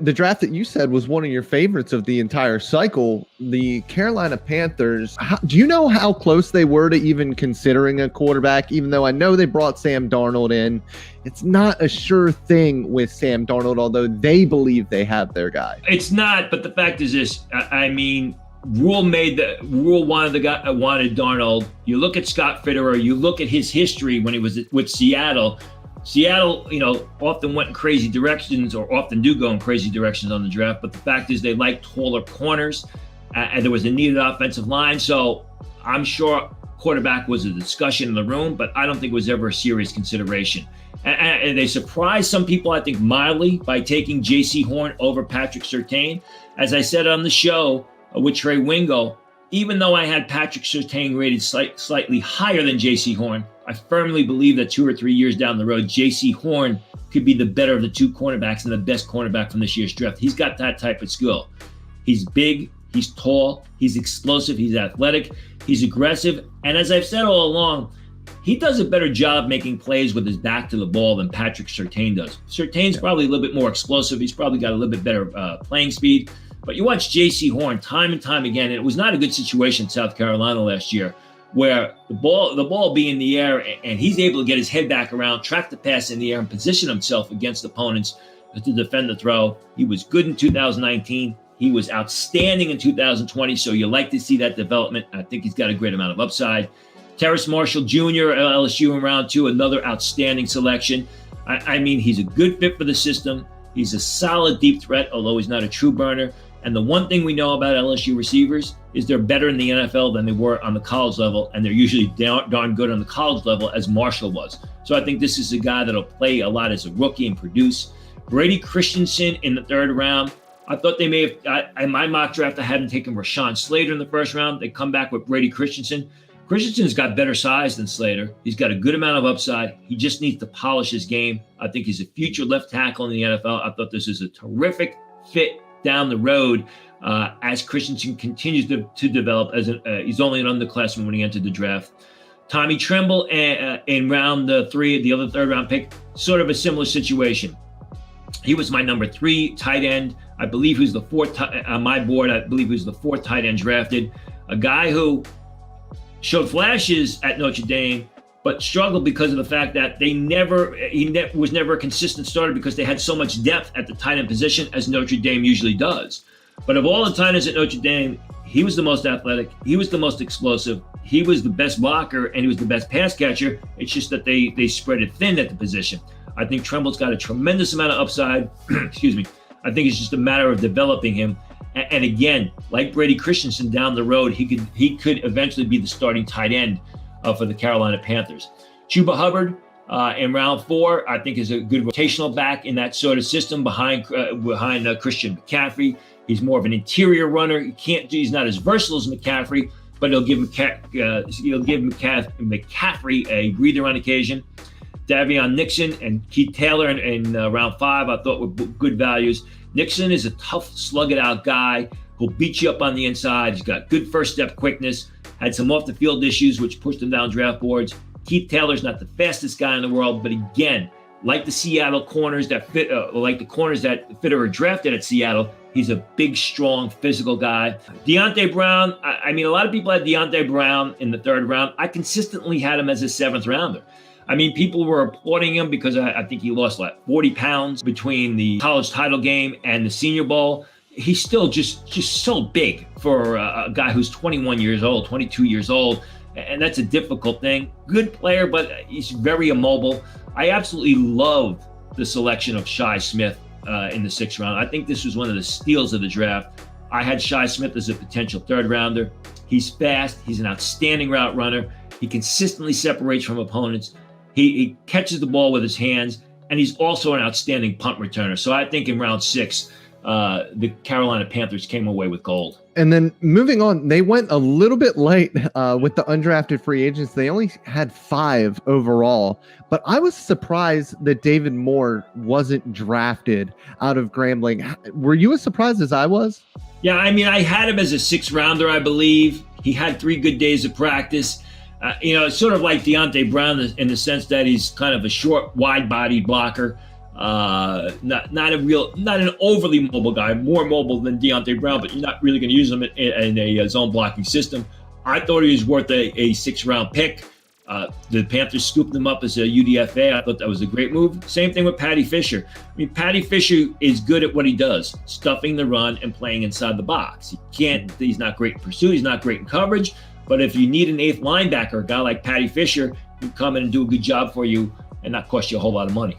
The draft that you said was one of your favorites of the entire cycle, the Carolina Panthers. Do you know how close they were to even considering a quarterback? Even though I know they brought Sam Darnold in, it's not a sure thing with Sam Darnold, although they believe they have their guy. It's not, but the fact is this, Rhule wanted Darnold. You look at Scott Fitterer, you look at his history when he was with Seattle. Seattle, often went in crazy directions, or often do go in crazy directions on the draft. But the fact is they like taller corners, and there was a needed offensive line. So I'm sure quarterback was a discussion in the room, but I don't think it was ever a serious consideration. And they surprised some people, I think, mildly by taking Jaycee Horn over Patrick Surtain. As I said on the show with Trey Wingo, even though I had Patrick Surtain rated slightly higher than Jaycee Horn, I firmly believe that 2 or 3 years down the road, Jaycee Horn could be the better of the two cornerbacks and the best cornerback from this year's draft. He's got that type of skill. He's big, he's tall, he's explosive, he's athletic, he's aggressive. And as I've said all along, he does a better job making plays with his back to the ball than Patrick Surtain does. Surtain's probably a little bit more explosive. He's probably got a little bit better playing speed. But you watch Jaycee Horn time and time again, and it was not a good situation in South Carolina last year, where the ball be in the air and he's able to get his head back around, track the pass in the air, and position himself against opponents to defend the throw. He was good in 2019. He was outstanding in 2020, so you like to see that development. I think he's got a great amount of upside. Terrace Marshall Jr., LSU in round 2, another outstanding selection. He's a good fit for the system. He's a solid deep threat, although he's not a true burner. And the one thing we know about LSU receivers is they're better in the NFL than they were on the college level, and they're usually darn good on the college level, as Marshall was. So I think this is a guy that'll play a lot as a rookie and produce. Brady Christensen in the 3rd round. I thought they may have, in my mock draft, I hadn't taken Rashawn Slater in the 1st round. They come back with Brady Christensen. Christensen's got better size than Slater. He's got a good amount of upside. He just needs to polish his game. I think he's a future left tackle in the NFL. I thought this is a terrific fit down the road as Christensen continues to develop. He's only an underclassman when he entered the draft. Tommy Tremble in round 3, the other 3rd round pick, sort of a similar situation. He was my number 3 tight end. I believe he was the 4th on my board. I believe he was the 4th tight end drafted. A guy who showed flashes at Notre Dame, but struggled because of the fact that he was never a consistent starter because they had so much depth at the tight end position, as Notre Dame usually does. But of all the tight ends at Notre Dame, he was the most athletic, he was the most explosive, he was the best blocker, and he was the best pass catcher. It's just that they spread it thin at the position. I think Tremble's got a tremendous amount of upside. Excuse me. I think it's just a matter of developing him. And again, like Brady Christensen down the road, he could eventually be the starting tight end for the Carolina Panthers. Chuba Hubbard in round 4, I think is a good rotational back in that sort of system behind Christian McCaffrey. He's more of an interior runner. He's not as versatile as McCaffrey, but he'll give McCaffrey a breather on occasion. Davion Nixon and Keith Taylor in round 5, I thought were good values. Nixon is a tough, slug-it-out guy who'll beat you up on the inside. He's got good first-step quickness, had some off-the-field issues, which pushed him down draft boards. Keith Taylor's not the fastest guy in the world, but again, like the Seattle corners that Fitterer drafted at Seattle, he's a big, strong, physical guy. Deontay Brown, a lot of people had Deontay Brown in the 3rd round. I consistently had him as a 7th rounder. People were applauding him because I think he lost 40 pounds between the college title game and the Senior Bowl. He's still just so big for a guy who's 21 years old, 22 years old, and that's a difficult thing. Good player, but he's very immobile. I absolutely love the selection of Shi Smith in the 6th round. I think this was one of the steals of the draft. I had Shi Smith as a potential 3rd rounder. He's fast. He's an outstanding route runner. He consistently separates from opponents. He catches the ball with his hands, and he's also an outstanding punt returner. So I think in round 6, the Carolina Panthers came away with gold. And then moving on, they went a little bit late with the undrafted free agents. They only had 5 overall, but I was surprised that David Moore wasn't drafted out of Grambling. Were you as surprised as I was? Yeah, I had him as a 6th rounder, I believe. He had 3 good days of practice. It's sort of like Deontay Brown in the sense that he's kind of a short, wide-bodied blocker. Not an overly mobile guy, more mobile than Deontay Brown, but you're not really going to use him in a zone blocking system. I thought he was worth a 6th-round pick. The Panthers scooped him up as a UDFA. I thought that was a great move. Same thing with Paddy Fisher. I mean, Paddy Fisher is good at what he does, stuffing the run and playing inside the box. He's not great in pursuit. He's not great in coverage. But if you need an 8th linebacker, a guy like Paddy Fisher, he'll come in and do a good job for you and not cost you a whole lot of money.